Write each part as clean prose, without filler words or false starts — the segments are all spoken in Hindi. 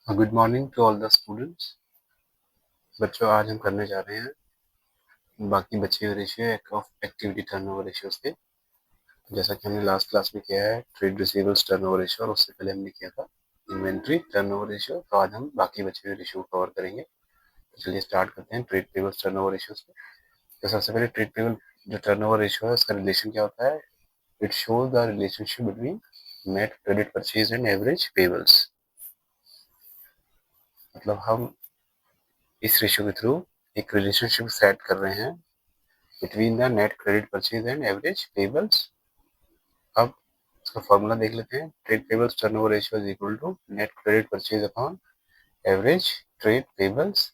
Good morning to all the students. बच्चों, आज हम करने जा रहे हैं बाकी बचे हुए ratio of activity turnover ratios के। जैसा कि हमने लास्ट क्लास में किया है ट्रेड रिसीवेबल्स टर्नओवर रेशियो, और उससे पहले हमने किया था इन्वेंट्री टर्नओवर रेशियो। तो आज हम बाकी बचे हुए रेशियो को कवर करेंगे। तो चलिए स्टार्ट करते हैं ट्रेड पेबल्स टर्नओवर रेशियोज से। तो सबसे पहले ट्रेड पेबल जो टर्नओवर रेशियो है उसका रिलेशन क्या होता है? It shows the relationship between net credit purchase and average payables. मतलब हम इस रेशियो के थ्रू एक रिलेशनशिप सेट कर रहे हैं between the net credit purchase and average payables. अब इसका फॉर्मूला देख लेते हैं। Trade payables turnover ratio is equal to net credit purchase upon average trade payables.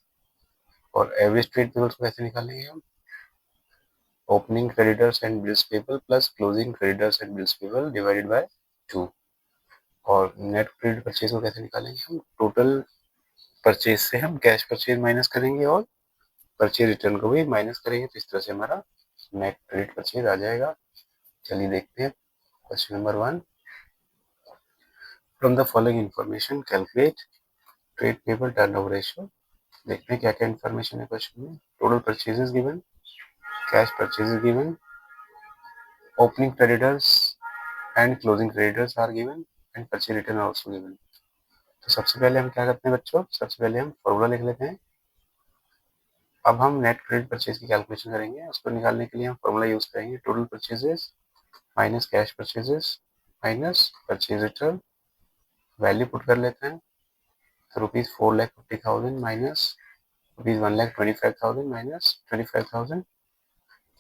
और एवरेज ट्रेड पेबल्स को कैसे निकालेंगे हम? Opening creditors and bills payable plus closing creditors and bills payable divided by 2। और नेट क्रेडिट परचेज को कैसे निकालेंगे हम? टोटल परचेज से हम कैश परचेज माइनस करेंगे और परचेज रिटर्न को भी माइनस करेंगे, तो इस तरह से हमारा नेट क्रेडिट परचेज आ जाएगा। चलिए देखते हैं question number 1। From the following information, calculate trade payable turnover ratio। देखते हैं क्या क्या इन्फॉर्मेशन है क्वेश्चन में। Total purchases given, cash purchases given, opening creditors and closing creditors are given and purchase return also given. तो सबसे पहले हम क्या करते हैं बच्चों? सबसे पहले हम फॉर्मूला लिख लेते हैं। अब हम नेट क्रेडिट परचेज की कैलकुलेशन करेंगे। उसको निकालने के लिए हम फॉर्मूला यूज करेंगे total purchases minus cash purchases minus purchase return. Value put कर लेते हैं। तो ₹4,50,000 माइनस ₹1,25,000 माइनस 25,000।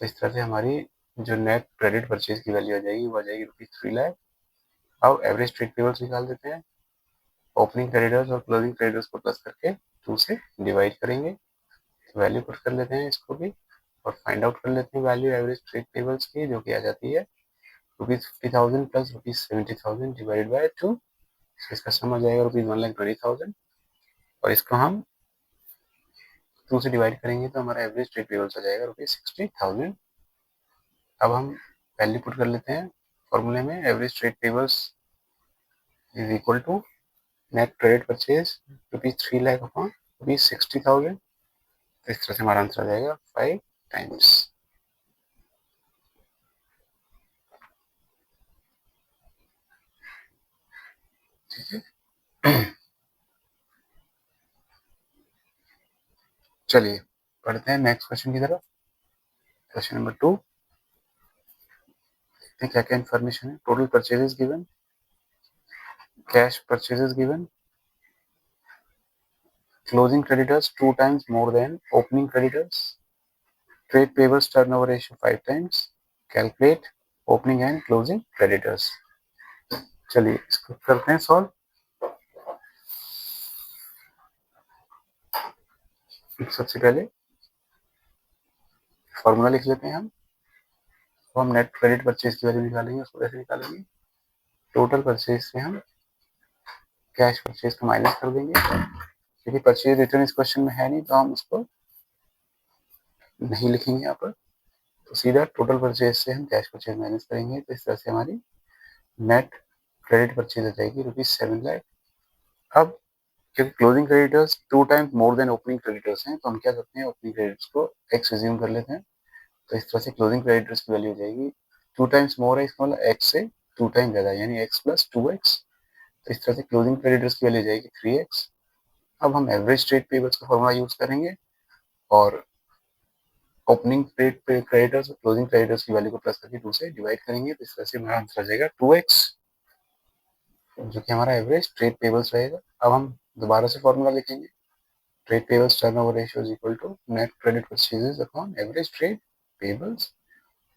तो इस तरह से हमारी जो नेट क्रेडिट परचेज की वैल्यू आ जाएगी वो आ जाएगी ₹3 लाख। अब एवरेज ट्रेड पेबल्स निकाल देते हैं। ओपनिंग क्रेडिटर्स और क्लोजिंग क्रेडिटर्स को प्लस करके 2 से डिवाइड करेंगे। तो वैल्यू पुट कर लेते हैं इसको भी और फाइंड आउट कर लेते हैं वैल्यू एवरेज ट्रेड पेबल्स की, जो कि आ जाती है ₹50,000 प्लस ₹70,000 डिवाइडेड बाय 2। इसका सम आ जाएगा ₹1,20,000 और इसको हम 2 से डिवाइड करेंगे तो हमारा एवरेज ट्रेड पेबल्स आ जाएगा ₹60,000। अब हम वैल्यू पुट कर लेते हैं फॉर्मूले में। Average trade payables is equal to net credit purchase ₹3 lakh upon ₹60,000। तो इस तरह से हमारा आंसर आ जाएगा 5 टाइम्स। ठीक है, चलिए पढ़ते हैं नेक्स्ट क्वेश्चन की तरफ। Question number 2। देखते हैं क्या क्या इन्फॉर्मेशन है। Total purchases given, cash purchases given, closing creditors 2 times more than opening creditors, trade payables turnover ratio 5 times, calculate opening and closing creditors। चलिए इसको करते हैं सॉल्व। सबसे पहले फॉर्मूला लिख लेते हैं हम। तो हम नेट क्रेडिट परचेज की वैल्यू निकालेंगे। उसको कैसे निकालेंगे? टोटल परचेज से हम कैश परचेज को माइनस कर देंगे। क्योंकि परचेज रिटर्न इस क्वेश्चन में है नहीं तो हम उसको नहीं लिखेंगे यहाँ पर। तो सीधा टोटल परचेज से हम कैश परचेज माइनस करेंगे। तो इस तरह से हमारी नेट क्रेडिट परचेज आ जाएगी ₹7 लाख। अब क्योंकि closing creditors 2 times more than opening creditors हैं, तो हम क्या करते हैं ओपनिंग क्रेडिटर्स को x एज्यूम कर लेते हैं। तो इस तरह से क्लोजिंग क्रेडिटर्स की वैल्यू हो जाएगी 2 टाइम्स मोर है, इसका मतलब x से 2 टाइम ज़्यादा यानी x प्लस 2x। तो इस तरह से क्लोजिंग क्रेडिटर्स की वैल्यू हो जाएगी 3x। अब हम एवरेज ट्रेड पेबल्स का फॉर्मूला यूज करेंगे और ओपनिंग क्रेडिटर्स और क्लोजिंग क्रेडिटर्स की वैल्यू को प्लस करके 2 से डिवाइड करेंगे। तो इस तरह से हमारा आंसर आ जाएगा 2x, जो कि हमारा एवरेज ट्रेड पेबल्स रहेगा। अब हम दोबारा से फॉर्मूला लिखेंगे। Trade payables turnover ratio is equal to net credit purchases upon average trade payables।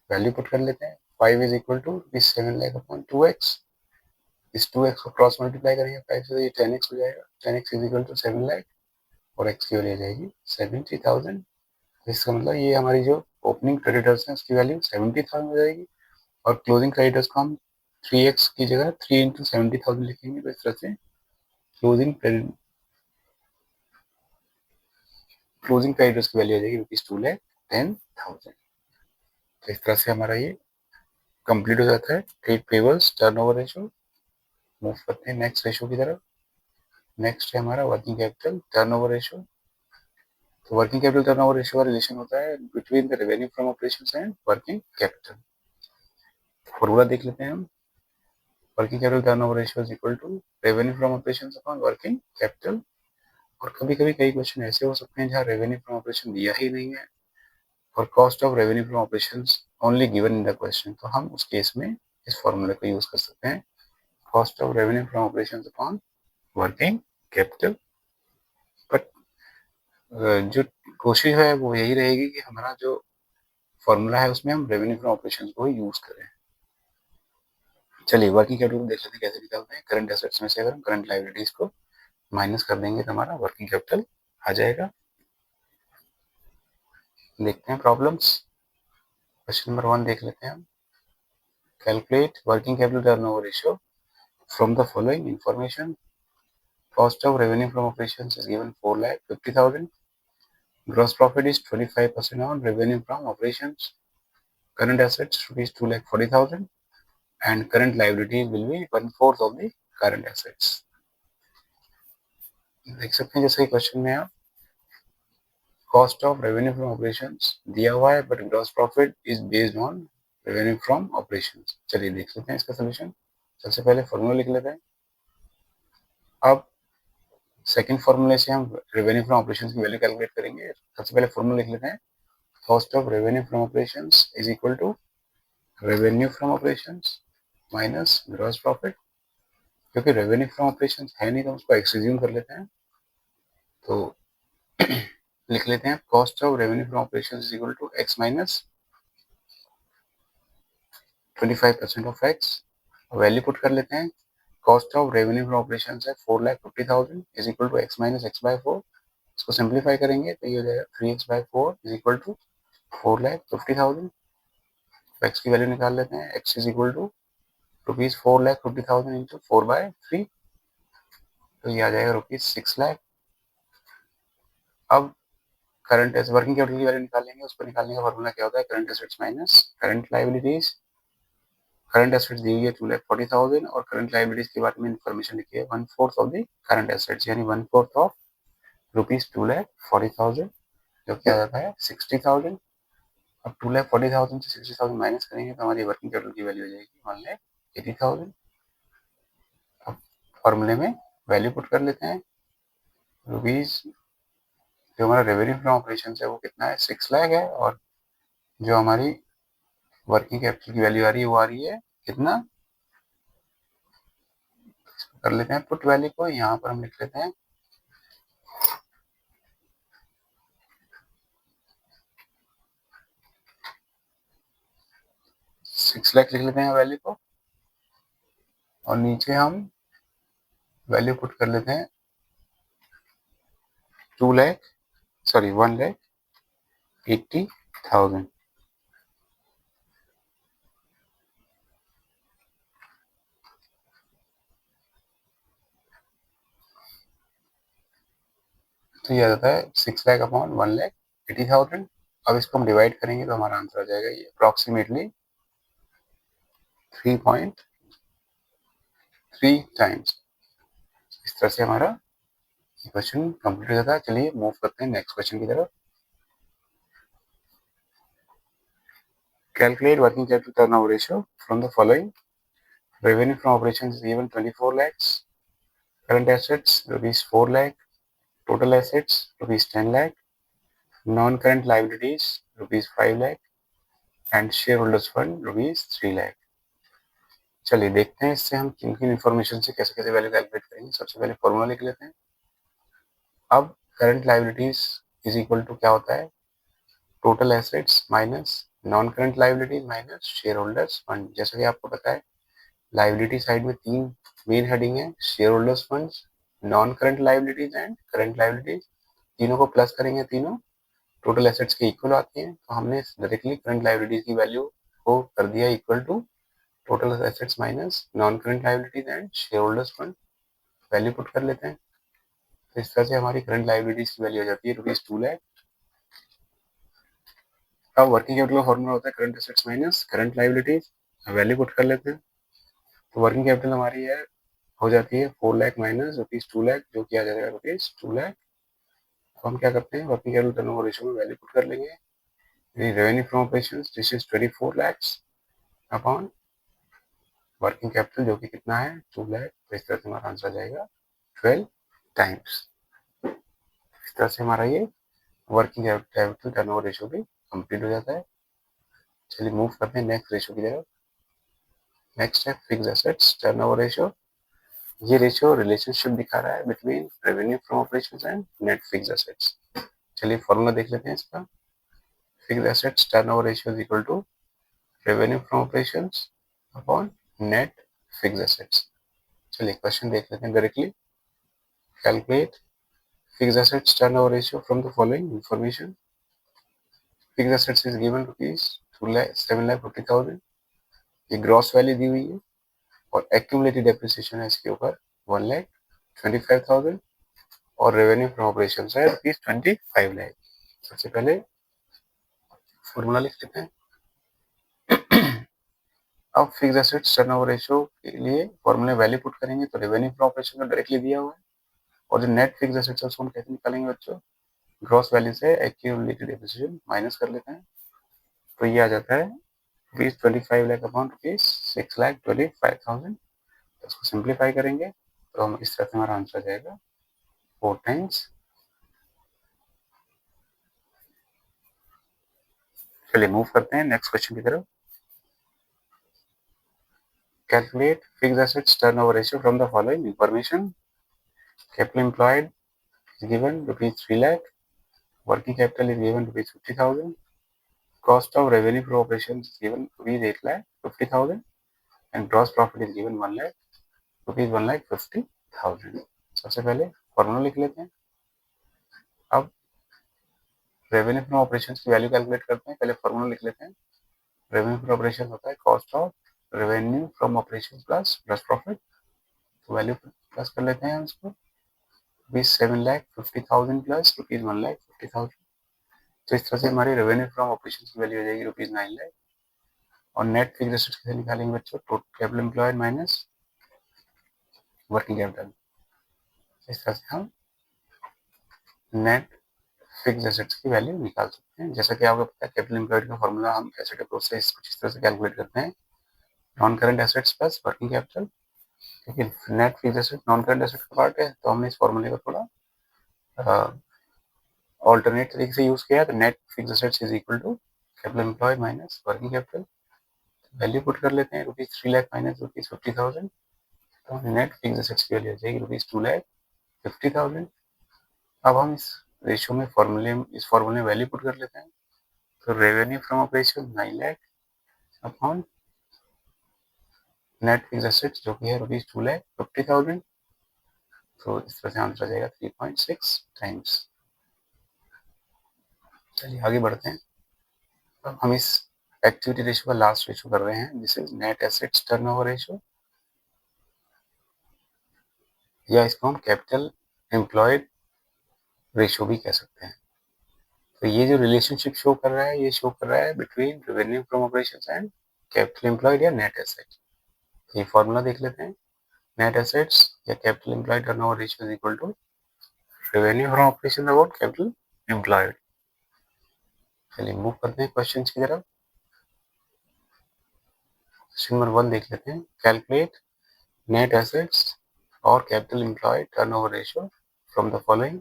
Value put कर लेते हैं। 5 is equal to 7 lakh upon 2x। इस 2x को क्रॉस मल्टीप्लाई करेंगे 5 से, ये 10x हो जाएगा। 10x is equal to 7 lakh और x की वैल्यू आ जाएगी 70,000। इसका मतलब ये हमारी जो ओपनिंग क्रेडिटर्स हैं उसकी वैल्यू 70,000 हो जाएगी और क्लोजिंग क्रेडिटर्स को हम 3x की जगह 3 इंटू 70,000 लिखेंगे। तो इस तरह से क्लोजिंग क्रेडिटर्स की वैल्यू आ जाएगी ₹2,10,000। तो इस तरह से हमारा ये कंप्लीट हो जाता है trade payables turnover ratio. Move करते हैं नेक्स्ट रेशियो की तरफ। नेक्स्ट है हमारा वर्किंग कैपिटल टर्नओवर रेशियो। तो वर्किंग कैपिटल टर्नओवर रेशियो का रिलेशन होता है between the revenue from operations and working capital. Formula देख लेते हैं हम। Working capital turnover ratio is equal to revenue from operations upon working capital. और कभी कभी कई क्वेश्चन ऐसे हो सकते हैं जहाँ रेवेन्यू फ्रॉम ऑपरेशन दिया ही नहीं है और cost of revenue from operations only given in the question, तो हम उस केस में इस फॉर्मूले को यूज कर सकते हैं, cost of revenue from operations upon working capital. But जो कोशिश है वो यही रहेगी कि हमारा जो फॉर्मूला है उसमें हम रेवेन्यू फ्रॉम ऑपरेशंस को ही यूज करें। चलिए वर्किंग कैपिटल देख लेते हैं कैसे निकालते हैं। करंट एसेट्स में से अगर हम करंट लायबिलिटीज को माइनस कर देंगे तो हमारा वर्किंग कैपिटल आ जाएगा। देखते हैं प्रॉब्लम्स। क्वेश्चन नंबर 1 देख लेते हैं हम। Calculate working capital turnover ratio from the following information. Cost of revenue from operations is given 4,50,000. Gross profit is 25% on revenue from operations. Current assets rupees 2,40,000 and current liability will be 1/4 of the current assets. देख सकते हैं जैसे क्वेश्चन में आप cost of revenue from operations दिया हुआ है but gross profit is based on revenue from operations. चलिए देख लेते हैं इसका सोल्यूशन। सबसे पहले फॉर्मूला लिख लेते हैं। अब सेकंड फॉर्मूले से हम रेवेन्यू फ्रॉम ऑपरेशंस की वैल्यू कैलकुलेट करेंगे। सबसे पहले फॉर्मूला लिख लेते हैं। Cost of revenue from operations is equal to revenue from operations minus gross profit। क्योंकि revenue from operations है नहीं तो उसको एक्सज्यूम कर लेते हैं, तो लिख लेते हैं cost of revenue from operations is equal to x minus 25% of x। Value put कर लेते हैं। cost of revenue from operations है 4,50,000 is equal to x minus x by 4। इसको सिंप्लीफाई करेंगे तो ये हो जाएगा 3x by 4 is equal to 4,50,000। x की वैल्यू निकाल लेते हैं। x is equal to rupees 4,50,000 into 4/3, तो ये आ जाएगा रुपीज 6 लाख। अब करंट वर्किंग कैपिटल की वैल्यू निकालेंगे। उसको निकालने का फॉर्मूला क्या होता है, current assets minus current liabilities. Current assets दी हुई है 2,40,000 और करंट लायबिलिटीज के बारे में इन्फॉर्मेशन लिखी है 1/4 ऑफ द करंट एसेट्स, यानी 1/4 ऑफ रुपीज 2,40,000 जो क्या जाता है 60,000। अब 2,40,000 से 60,000 माइनस करेंगे तो हमारी वर्किंग कैपिटल की वैल्यू हो जाएगी 1,80,000। अब फॉर्मूले में वैल्यू पुट कर लेते हैं। रुपीज जो हमारा रेवेन्यू फ्रॉम ऑपरेशन है वो कितना है 6 लाख है, और जो हमारी वर्किंग कैपिटल की वैल्यू आ रही है वो आ रही है कितना, कर लेते हैं पुट वैल्यू को। यहाँ पर हम लिख लेते हैं 6 लाख लिख लेते हैं वैल्यू को, और नीचे हम वैल्यू पुट कर लेते हैं 1,80,000। तो ये आ जाता है 6 लाख अपॉन 1,80,000। अब इसको हम डिवाइड करेंगे तो हमारा आंसर आ जाएगा ये अप्रोक्सीमेटली 3.3 टाइम्स। इस तरह से हमारा क्वेश्चन कंप्लीट हो जाता है। चलिए मूव करते हैं नेक्स्ट क्वेश्चन की तरफ। Calculate working capital turnover ratio from the following. Revenue from operations is given 24 lakhs, current assets rupees 4 lakh, total assets rupees 10 lakh, non-current liabilities rupees 5 lakh and shareholders fund rupees 3 lakh। चलिए देखते हैं इससे हम किन किन इन्फॉर्मेशन से कैसे कैसे वैल्यू कैलकुलेट करेंगे। सबसे पहले फॉर्मूला लिख लेते हैं। अब current liabilities is equal to क्या होता है, total assets minus non current liabilities minus shareholders fund. जैसा कि आपको पता है लायबिलिटी साइड में 3 मेन हेडिंग है, shareholders funds, non current liabilities and current liabilities. तीनों को प्लस करेंगे, तीनों टोटल एसेट्स के इक्वल आती हैं, तो हमने डायरेक्टली करंट लायबिलिटीज की वैल्यू को कर दिया equal to total assets minus non current liabilities and shareholders fund. Value put कर लेते हैं। तो इस तरह से हमारी करंट लायबिलिटीज की वैल्यू हो जाती है रुपीज 2 लाख। अब वर्किंग कैपिटल का फॉर्मूला होता है current assets minus current liabilities. Value put कर लेते हैं। तो वर्किंग कैपिटल हमारी है हो जाती है 4 लाख माइनस ₹2 लाख, जो कि आ जाएगा ₹2 लाख। तो हम क्या करते हैं, वर्किंग कैपिटल टर्नओवर रेशियो में वैल्यू पुट कर लेंगे। Revenue from operations this is 24 lakhs upon working capital जो कि कितना है 2 लाख। तो इस तरह से हमारा आंसर आ जाएगा 12 टाइम्स। इस तरह से हमारा ये वर्किंग कैपिटल टर्नओवर रेशियो भी कंप्लीट हो जाता है। चलिए मूव करते हैं नेक्स्ट रेशियो की तरफ। नेक्स्ट है फिक्स्ड एसेट्स टर्नओवर रेशियो। ये रेशियो रिलेशनशिप दिखा रहा है between revenue from operations and net fixed assets. चलिए फॉर्मूला देख लेते हैं इसका। Fixed assets turnover ratio is equal to revenue from operations upon net fixed assets. चलिए क्वेश्चन देख लेते हैं directly. Calculate fixed assets turnover ratio from the following information. Fixed assets is given rupees 7,50,000, ये ग्रॉस वैल्यू दी हुई है, और एक्यूमुलेटेड डेप्रिसिएशन है इसके ऊपर 1,25,000, और रेवेन्यू फ्रॉम ऑपरेशन है ₹25 लाख। सबसे पहले फॉर्मूला लिख लेते हैं। अब फिक्स्ड एसेट्स टर्नओवर रेशियो के लिए फॉर्मूले वैल्यू पुट करेंगे तो रेवेन्यू फ्रॉम ऑपरेशन का डायरेक्टली दिया हुआ है, और जो नेट फिक्स्ड एसेट्स है उसको हम कैसे निकालेंगे बच्चों, ग्रॉस वैल्यू से एक्यूमुलेटेड डेप्रिसिएशन माइनस कर लेते हैं। तो ये आ जाता है ₹25 लाख अपॉन ₹6,25,000। तो इसको सिंप्लीफाई करेंगे तो हम इस तरह से हमारा आंसर आ जाएगा 4 टाइम्स। चलिए मूव करते हैं नेक्स्ट क्वेश्चन की तरफ। Calculate fixed assets turnover ratio from the following information. Capital employed is given ₹3 lakh, working capital is given ₹50,000, cost of revenue for operations is given ₹8,50,000, and gross profit is given 1 lakh, ₹1,50,000। सबसे पहले फॉर्मूला लिख लेते हैं। अब रेवेन्यू फ्रॉम ऑपरेशंस की वैल्यू कैलकुलेट करते हैं। पहले फॉर्मूला लिख लेते हैं। रेवेन्यू फ्रॉम ऑपरेशन होता है cost of revenue from operation plus gross profit. तो वैल्यू प्लस कर लेते हैं हम इसको, ₹7,50,000 प्लस ₹1,50,000। तो इस तरह से हमारी रेवेन्यू फ्रॉम ऑपरेशन की वैल्यू हो जाएगी ₹9 लाख। और नेट फिक्स्ड एसेट्स कैसे निकालेंगे बच्चों, total capital employed minus working capital. इस तरह से हम नेट फिक्स्ड एसेट्स की वैल्यू निकाल सकते हैं। जैसा कि आपको पता है कैपिटल एम्प्लॉयड का फॉर्मूला हम एसेट अप्रोच से कुछ इस तरह से कैलकुलेट करते हैं, non current assets plus working capital. लेकिन net fixed asset non current asset का पार्ट है, तो हमने इस फॉर्मूले को थोड़ा ऑल्टरनेट तरीके से यूज किया। तो net fixed assets is equal to capital employed minus working capital. Value put कर लेते हैं, ₹3 लाख माइनस ₹50,000। तो नेट फिक्स्ड एसेट्स की वैल्यू हो जाएगी ₹2,50,000। अब हम इस रेशियो में इस फॉर्मूले में वैल्यू पुट कर लेते हैं। तो revenue from operation 9 lakh upon net fixed assets जो कि है ₹2,50,000। तो इस तरह से आंसर आ जाएगा 3.6 टाइम्स। चलिए आगे बढ़ते हैं। अब हम इस एक्टिविटी रेशियो का लास्ट रेशियो कर रहे हैं, this is net assets turnover ratio, या इसको हम कैपिटल एम्प्लॉयड रेशियो भी कह सकते हैं। तो ये जो रिलेशनशिप शो कर रहा है, ये शो कर रहा है between revenue from operations and capital employed या नेट एसेट। ये फॉर्मूला देख लेते हैं। नेट एसेट्स या capital employed turnover ratio is equal to revenue from operation about capital employed. चलिए मूव करते हैं क्वेश्चन की तरफ। क्वेश्चन नंबर 1 देख लेते हैं। कैलकुलेट नेट एसेट्स और capital employed turnover ratio from the following.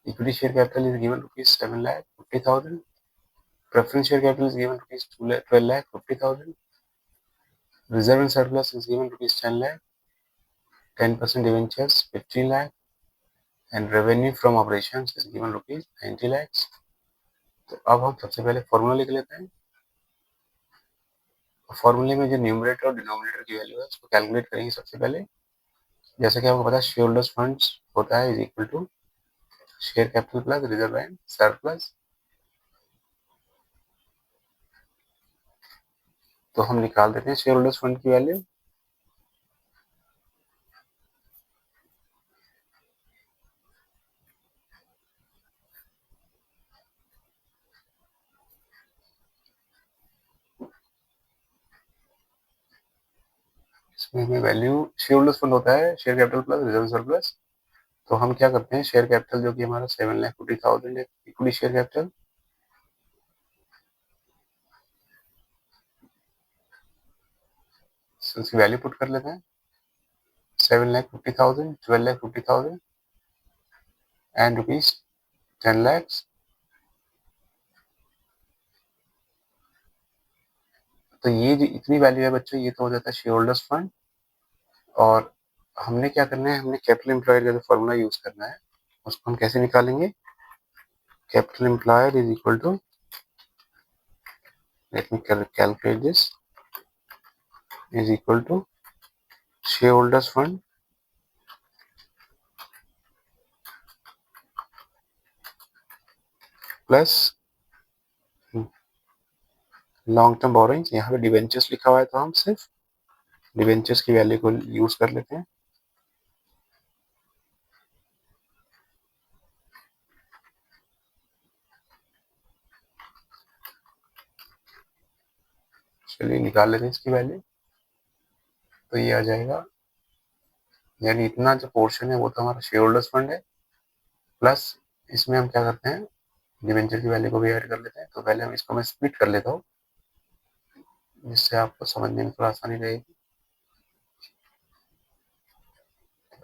Equity share capital is given ₹7,50,000, preference share capital is given ₹12,50,000, reserve and surplus is given ₹10 lakh, 10% debentures 15 lakh, and revenue from operations is given ₹90 lakhs। तो अब हम सबसे पहले फॉर्मूला लिख लेते हैं। फॉर्मूले में जो न्यूमरेटर और डिनोमिनेटर की वैल्यू है उसको कैलकुलेट करेंगे सबसे पहले। जैसे कि आपको पता है शेयर होल्डर्स फंड्स होता है is equal to share capital plus reserve and surplus. तो हम निकाल देते हैं शेयर होल्डर्स फंड की वैल्यू। इसमें वैल्यू शेयर होल्डर्स फंड होता है share capital plus reserve surplus. तो हम क्या करते हैं, शेयर कैपिटल जो कि हमारा 7,50,000 है इक्विटी शेयर कैपिटल, उसकी वैल्यू पुट कर लेते हैं 7,50,000, 12,50,000 एंड रुपीज 10 लाख। तो ये जो इतनी वैल्यू है बच्चों, ये तो हो जाता है शेयर होल्डर्स फंड। और हमने क्या करना है, हमने कैपिटल एम्प्लॉयड का जो फॉर्मूला यूज करना है उसको हम कैसे निकालेंगे, capital employed is equal to, let me calculate this, is equal to shareholders fund plus long term borrowings. यहाँ पे डिवेंचर्स लिखा हुआ है तो हम सिर्फ डिवेंचर्स की वैल्यू को यूज कर लेते हैं। चलिए निकाल लेते हैं इसकी वैल्यू। तो ये आ जाएगा, यानी इतना जो पोर्शन है वो तो हमारा शेयर होल्डर्स फंड है, प्लस इसमें हम क्या करते हैं, डिवेंचर की वैल्यू को भी ऐड कर लेते हैं। तो पहले हम इसको मैं स्प्लिट कर लेता हूँ जिससे आपको समझने में थोड़ा आसानी रहेगी।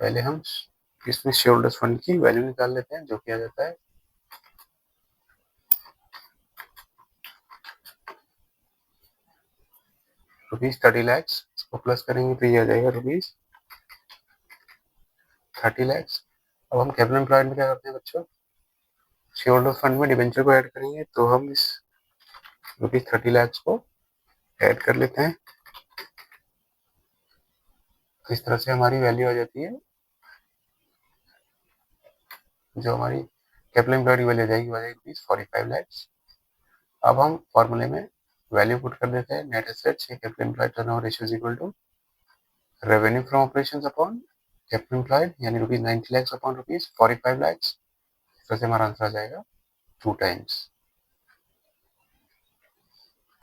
पहले हम इसमें शेयर होल्डर्स फंड की वैल्यू निकाल लेते हैं, जो कि आ जाता है ₹30 लाख। इसको प्लस करेंगे तो ये आ जाएगा ₹30 लाख। अब हम कैपिटल एम्प्लॉयड में क्या करते हैं बच्चों, शेयर होल्डर्स फंड में डिवेंचर को ऐड करेंगे, तो हम इस ₹30 लाख को ऐड कर लेते हैं। तो इस तरह से हमारी वैल्यू आ जाती है, जो हमारी कैपिटल एम्प्लॉयड की वैल्यू आ जाएगी, वो आ जाएगी ₹45 लाख। अब हम फॉर्मूले में वैल्यू पुट कर देते हैं, नेट एसेट्स या capital employed turnover ratio is equal to revenue from operations upon capital employed, यानी ₹90 लाख अपॉन ₹45 लाख। इस तरह से हमारा आंसर आ जाएगा 2 टाइम्स।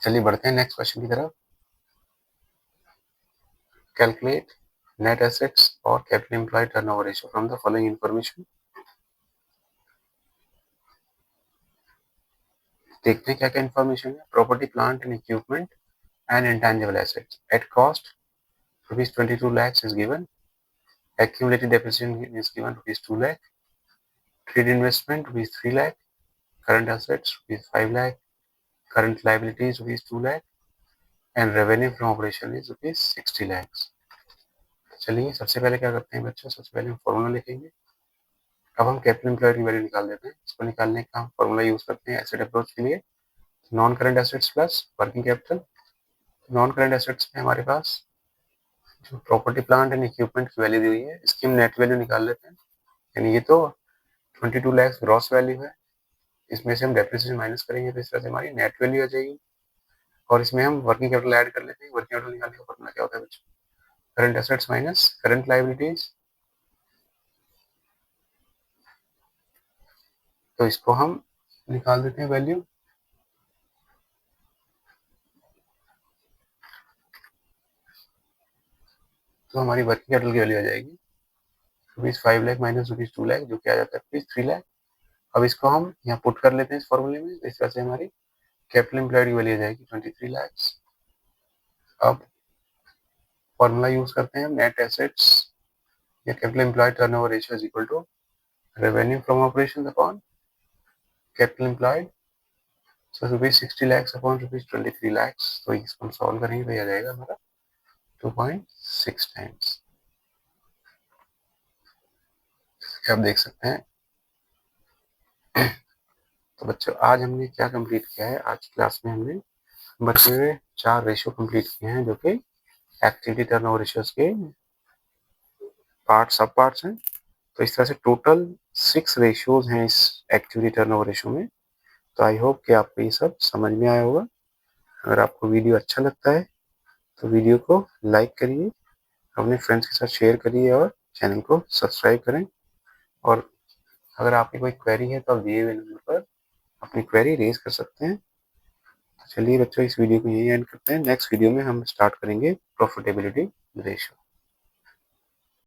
चलिए बढ़ते हैं नेक्स्ट क्वेश्चन की तरफ। कैलकुलेट नेट एसेट्स और capital employed turnover ratio from the following information. देखते हैं क्या क्या इन्फॉर्मेशन है। Property plant and equipment and intangible assets at cost ₹22 lakhs is given. Accumulated depreciation is given ₹2 lakh. Trade investment ₹3 lakh. Current assets ₹5 lakh. Current liabilities ₹2 lakh. And revenue from operation is ₹60 lakhs. चलिए सबसे पहले क्या करते हैं बच्चों, सबसे पहले हम फॉर्मूला लिखेंगे। अब हम कैपिटल एम्प्लॉयड की वैल्यू निकाल देते हैं। इसको निकालने का हम फॉर्मूला यूज करते हैं एसेट अप्रोच के लिए, non current assets plus working capital. Non current assets में हमारे पास जो प्रॉपर्टी प्लांट एंड इक्विपमेंट की वैल्यू दी हुई है, इसकी हम नेट वैल्यू निकाल लेते हैं। यानी ये तो 22 लाख ग्रॉस वैल्यू है, इसमें से हम डेप्रिसिएशन माइनस करेंगे तो इस तरह से हमारी नेट वैल्यू आ जाएगी। और इसमें हम वर्किंग कैपिटल ऐड कर लेते हैं। वर्किंग कैपिटल निकालने का फॉर्मूला क्या होता है बच्चों, current assets minus current liabilities. तो इसको हम निकाल देते हैं वैल्यू। तो हमारी वर्किंग कैपिटल की वैल्यू आ जाएगी ₹5 लाख माइनस ₹2 लाख, जो कि आ जाता है ₹3 लाख। अब इसको हम यहाँ पुट कर लेते हैं इस फॉर्मूले में, तो इस तरह से हमारी कैपिटल एम्प्लॉयड की वैल्यू आ जाएगी 23 लाख। अब फॉर्मूला यूज करते हैं, नेट एसेट्स या capital employed turnover ratio is equal to revenue from operations upon capital employed. So ₹60 lakhs upon ₹23 lakhs। तो इसको हम सॉल्व करेंगे तो ये आ जाएगा हमारा 2.6 टाइम्स। आप देख सकते हैं। तो बच्चों आज हमने क्या कंप्लीट किया है, आज क्लास में हमने बचे हुए 4 रेशियो कंप्लीट किए हैं, जो कि एक्टिविटी टर्नओवर रेशियोज के सब पार्ट्स हैं। तो इस तरह से टोटल 6 रेशियोज हैं इस एक्टिविटी टर्नओवर रेशियो में। तो आई होप कि आपको ये सब समझ में आया होगा। अगर आपको वीडियो अच्छा लगता है तो वीडियो को लाइक करिए, अपने फ्रेंड्स के साथ शेयर करिए और चैनल को सब्सक्राइब करें। और अगर आपकी कोई क्वेरी है तो आप दिए हुए नंबर पर अपनी क्वेरी रेज कर सकते हैं। तो चलिए बच्चों इस वीडियो को यही एंड करते हैं। नेक्स्ट वीडियो में हम स्टार्ट करेंगे प्रॉफिटेबिलिटी रेशियो।